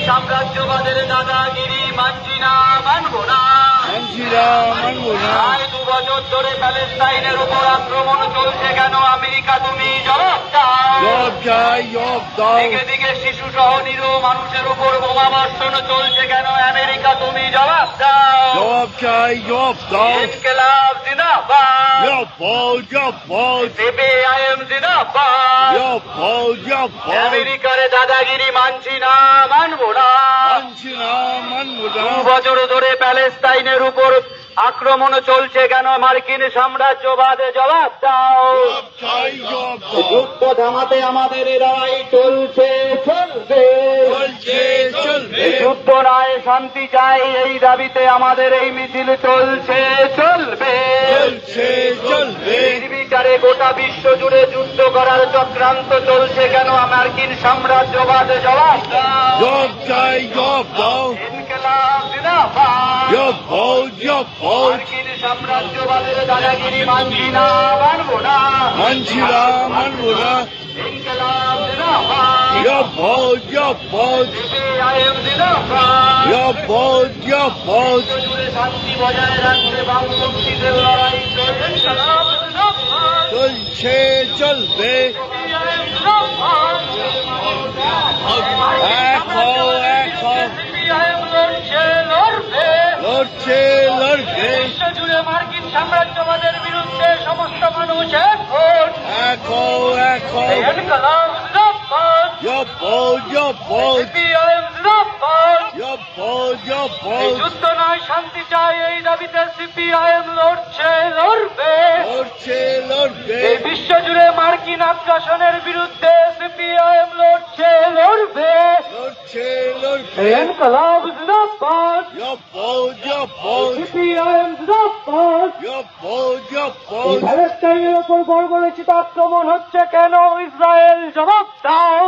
সাম্রাজ্যবাদের দাদাগিরি মানছি না, মানব না। প্রায় 2 বছর ধরে প্যালেস্টাইনের উপর আক্রমণ চলছে কেন? আমেরিকা তুমি জবাব দাও। দিকে দিকে শিশু সহ নিরীহ মানুষের উপর বোমা বর্ষণ চলছে কেন? আমেরিকা তুমি জবাব দাও। ইনকিলাব জিন্দাবাদ, সিপিআইএম জিন্দাবাদ। আমেরিকার দাদাগিরি মানছি না, মানব না। 2 বছর ধরে প্যালেস্টাইনের উপর আক্রমণ চলছে কেন? মার্কিন সাম্রাজ্যবাদ জবাব দাও। যুদ্ধ থামাতে আমাদের লড়াই চলছে, চলবে। যুদ্ধ নয়, শান্তি চাই, এই দাবিতে আমাদের এই মিছিল চলছে, চলবে। নির্বিচারে গোটা বিশ্ব জুড়ে যুদ্ধ করার চক্রান্ত চলছে কেন? মার্কিন সাম্রাজ্যবাদ জবাব দাও। ইনকিলাব জিন্দাবাদ। মার্কিন সাম্রাজ্যবাদের দাদাগিরি মানছি না, মানব না। ইনকিলাব জিন্দাবাদ, সিপিআইএম জিন্দাবাদ। জুড়ে শান্তি বজায় রাখতে বামপন্থীদের লড়াই চলছে, ইনকিলাব জিন্দাবাদ। চলবে। সিপিআইএম লড়ছে, লড়বে। বিশ্বজুড়ে মার্কিন সাম্রাজ্যবাদের বিরুদ্ধে সমস্ত মানুষ ইনকিলাব জিন্দাবাদ, সিপিআইএম জিন্দাবাদ। যুদ্ধ নয়, শান্তি চাই, এই দাবিতে সিপিআইএম লড়ছে, লড়বে। বিশ্বজুড়ে মার্কিন আগ্রাসনের বিরুদ্ধে সিপিআইএম লড়ছে, লড়বে। ইনকিলাব জিন্দাবাদ, সিপিআইএম জিন্দাবাদ। প্যালেস্টাইনের ওপর বর্বরোচিত আক্রমণ হচ্ছে কেন? ইসরায়েল জবাব দাও।